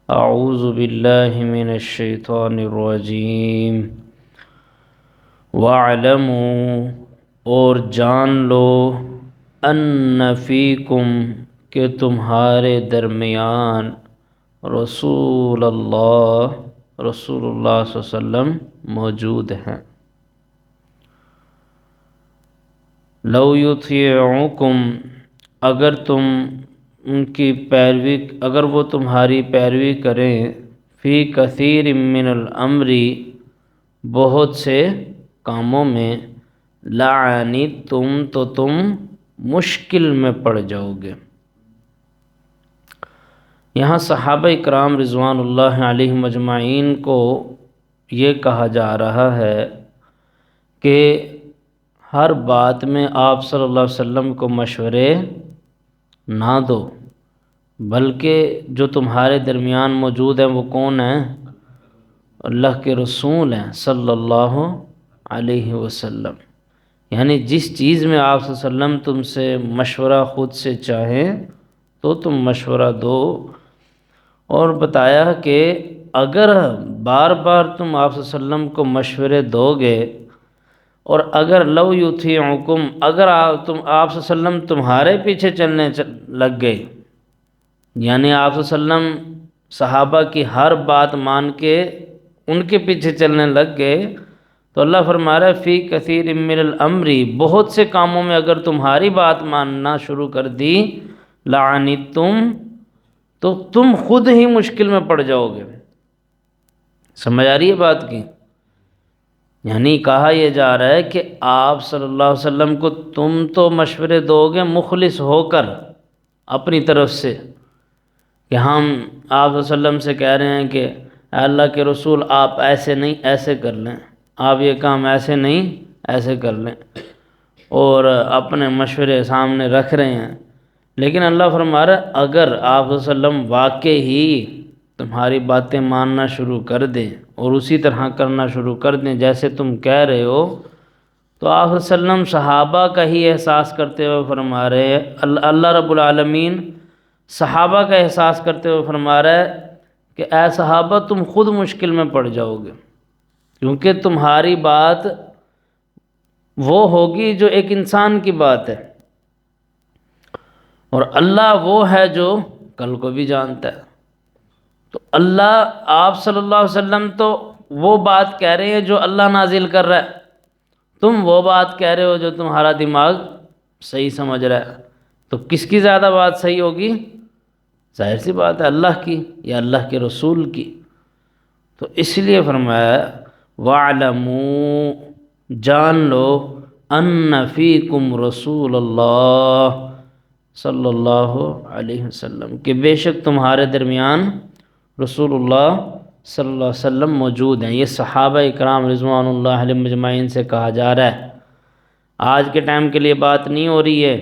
اعوذ باللہ من الشیطان الرجیم وَاعْلَمُوا اور جان لو ان فیکم کہ تمہارے درمیان رسول اللہ صلی اللہ علیہ وسلم موجود ہیں۔ لو یطیعوکم اگر وہ تمہاری پیروی کریں فی کثیر من الامر بہت سے کاموں میں لعنتم تو تم مشکل میں پڑ جاؤ گے۔ یہاں صحابہ اکرام رضوان اللہ علیہم اجمعین کو یہ کہا جا رہا ہے کہ ہر بات میں آپ صلی اللہ علیہ وسلم کو مشورے نہ دو، بلکہ جو تمہارے درمیان موجود ہیں وہ کون ہیں؟ اللہ کے رسول ہیں صلی اللہ علیہ وسلم۔ یعنی جس چیز میں آپ صلی اللہ علیہ وسلم تم سے مشورہ خود سے چاہیں تو تم مشورہ دو، اور بتایا کہ اگر بار بار تم آپ صلی اللہ علیہ وسلم کو مشورے دو گے، اور اگر لو یطیعکم اگر آپ صلی اللہ علیہ وسلم تمہارے پیچھے چلنے لگ گئے، یعنی آپ صلی اللہ علیہ وسلم صحابہ کی ہر بات مان کے ان کے پیچھے چلنے لگ گئے، تو اللہ فرما رہا ہے فی کثیر من الامر بہت سے کاموں میں اگر تمہاری بات ماننا شروع کر دی لعنتم تو تم خود ہی مشکل میں پڑ جاؤ گے۔ سمجھ آ رہی ہے بات کی؟ یعنی کہا یہ جا رہا ہے کہ آپ صلی اللہ علیہ وسلم کو تم تو مشورے دو گے مخلص ہو کر اپنی طرف سے، کہ ہم آپ صلی اللہ علیہ وسلم سے کہہ رہے ہیں کہ اے اللہ کے رسول آپ ایسے نہیں ایسے کر لیں، آپ یہ کام ایسے نہیں ایسے کر لیں، اور اپنے مشورے سامنے رکھ رہے ہیں، لیکن اللہ فرما رہا ہے اگر آپ صلی اللہ علیہ وسلم واقعی ہی تمہاری باتیں ماننا شروع کر دیں اور اسی طرح کرنا شروع کر دیں جیسے تم کہہ رہے ہو، تو آپ صلی اللہ علیہ وسلم صحابہ کا ہی احساس کرتے ہوئے فرما رہے ہیں، اللہ رب العالمین صحابہ کا احساس کرتے ہوئے فرما رہا ہے کہ اے صحابہ تم خود مشکل میں پڑ جاؤ گے، کیونکہ تمہاری بات وہ ہوگی جو ایک انسان کی بات ہے، اور اللہ وہ ہے جو کل کو بھی جانتا ہے۔ تو اللہ آپ صلی اللہ علیہ وسلم تو وہ بات کہہ رہے ہیں جو اللہ نازل کر رہا ہے، تم وہ بات کہہ رہے ہو جو تمہارا دماغ صحیح سمجھ رہا ہے، تو کس کی زیادہ بات صحیح ہوگی؟ ظاہر سی بات ہے اللہ کی یا اللہ کے رسول کی۔ تو اس لیے فرمایا وَاعْلَمُوا جان لو ان فیکم رسول اللہ صلی اللہ علیہ وسلم کہ بے شک تمہارے درمیان رسول اللہ صلی اللہ علیہ وسلم موجود ہیں۔ یہ صحابہ اکرام رضوان اللہ علیہم اجمعین سے کہا جا رہا ہے۔ آج کے ٹائم کے لیے بات نہیں ہو رہی ہے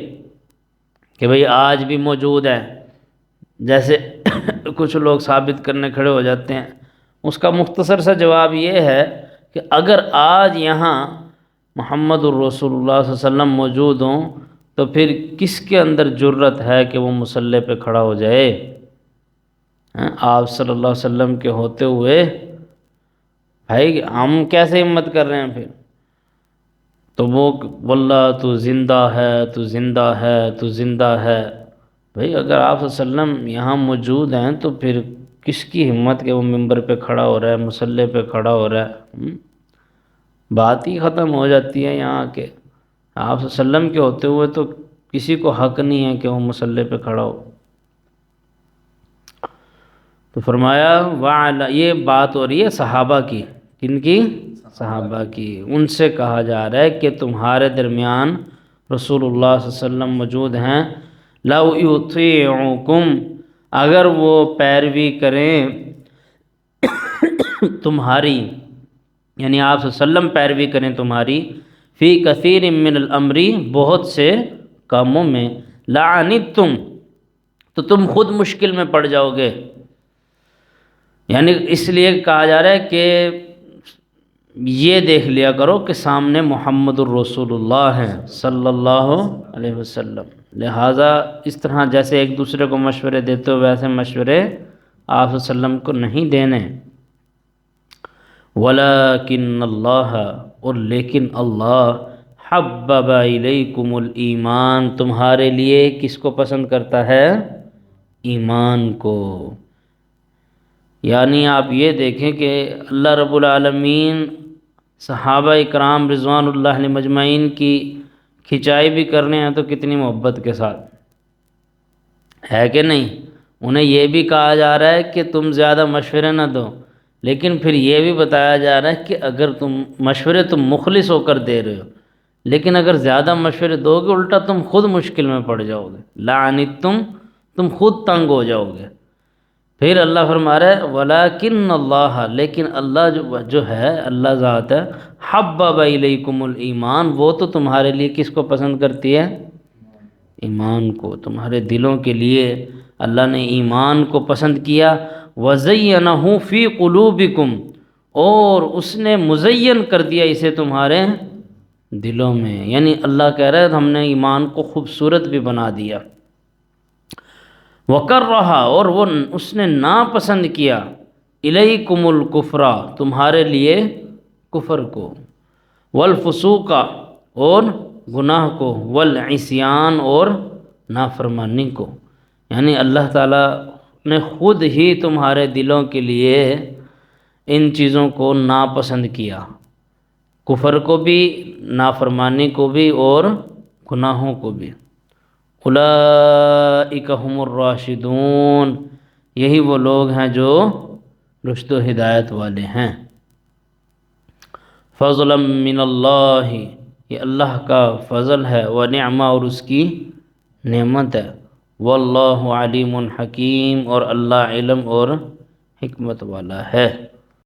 کہ بھئی آج بھی موجود ہے، جیسے کچھ لوگ ثابت کرنے کھڑے ہو جاتے ہیں۔ اس کا مختصر سا جواب یہ ہے کہ اگر آج یہاں محمد الرسول اللہ صلی اللہ علیہ وسلم موجود ہوں تو پھر کس کے اندر جرت ہے کہ وہ مصلی پہ کھڑا ہو جائے؟ آپ صلی اللہ علیہ وسلم کے ہوتے ہوئے بھائی ہم کیسے ہمت کر رہے ہیں پھر؟ تو وہ واللہ تو زندہ ہے تو زندہ ہے تو زندہ ہے، بھائی اگر آپ صلی اللہ علیہ وسلم یہاں موجود ہیں تو پھر کس کی ہمت کہ وہ ممبر پہ کھڑا ہو رہا ہے، مصلی پہ کھڑا ہو رہا ہے؟ بات ہی ختم ہو جاتی ہے یہاں کہ آپ صلی اللہ علیہ وسلم کے ہوتے ہوئے تو کسی کو حق نہیں ہے کہ وہ مصلی پہ کھڑا ہو۔ تو فرمایا یہ بات ہو رہی ہے صحابہ کی، کن کی؟ صحابہ کی۔ ان سے کہا جا رہا ہے کہ تمہارے درمیان رسول اللہ صلی اللہ علیہ وسلم موجود ہیں، لو یطیعکم اگر وہ پیروی کریں تمہاری، یعنی آپ صلی اللہ علیہ وسلم پیروی کریں تمہاری فی کثیر من الامر بہت سے کاموں میں لعنتم تو تم خود مشکل میں پڑ جاؤ گے۔ یعنی اس لیے کہا جا رہا ہے کہ یہ دیکھ لیا کرو کہ سامنے محمد الرسول اللہ ہیں صلی اللہ علیہ وسلم، لہٰذا اس طرح جیسے ایک دوسرے کو مشورے دیتے ہو ویسے مشورے آپ صلی اللہ علیہ وسلم کو نہیں دینے۔ وَلَكِنَّ اللَّهَ، اور لیکن اللہ، حَبَّبَ إِلَيْكُمُ الْإِيمَانَ، تمہارے لیے کس کو پسند کرتا ہے؟ ایمان کو۔ یعنی آپ یہ دیکھیں کہ اللہ رب العالمین صحابہ اکرام رضوان اللہ علیہ مجمعین کی کھچائی بھی کرنے ہیں تو کتنی محبت کے ساتھ، ہے کہ نہیں؟ انہیں یہ بھی کہا جا رہا ہے کہ تم زیادہ مشورے نہ دو، لیکن پھر یہ بھی بتایا جا رہا ہے کہ اگر تم مشورے تم مخلص ہو کر دے رہے ہو، لیکن اگر زیادہ مشورے دو گے الٹا تم خود مشکل میں پڑ جاؤ گے، لعنتم، تم خود تنگ ہو جاؤ گے۔ پھر اللہ فرما رہا ہے وَلَكِنَّ اللَّهَ، لیکن اللہ جو ہے، اللہ ذات ہے، حَبَّبَ إِلَيْكُمُ الْإِيمَانَ، وہ تو تمہارے لیے کس کو پسند کرتی ہے؟ ایمان کو۔ تمہارے دلوں کے لیے اللہ نے ایمان کو پسند کیا۔ وَزَيَّنَهُ فِي قُلُوبِكُمْ، اور اس نے مزین کر دیا اسے تمہارے دلوں میں، یعنی اللہ کہہ رہا ہے ہم نے ایمان کو خوبصورت بھی بنا دیا۔ وَكَرَّهَ، اور وہ اس نے ناپسند کیا، إِلَيْكُمُ الْكُفْرَ، تمہارے لیے کفر کو، وَالْفُسُوقَ، اور گناہ کو، وَالْعِصْيَانَ، اور نافرمانی کو۔ یعنی اللہ تعالیٰ نے خود ہی تمہارے دلوں کے لیے ان چیزوں کو ناپسند کیا، کفر کو بھی، نافرمانی کو بھی، اور گناہوں کو بھی۔ اولئک هم الراشدون، یہی وہ لوگ ہیں جو رشد و ہدایت والے ہیں۔ فضلا من اللہ، یہ اللہ کا فضل ہے، ونعمہ، اور اس کی نعمت ہے۔ واللہ علیم حکیم، اور اللہ علم اور حکمت والا ہے۔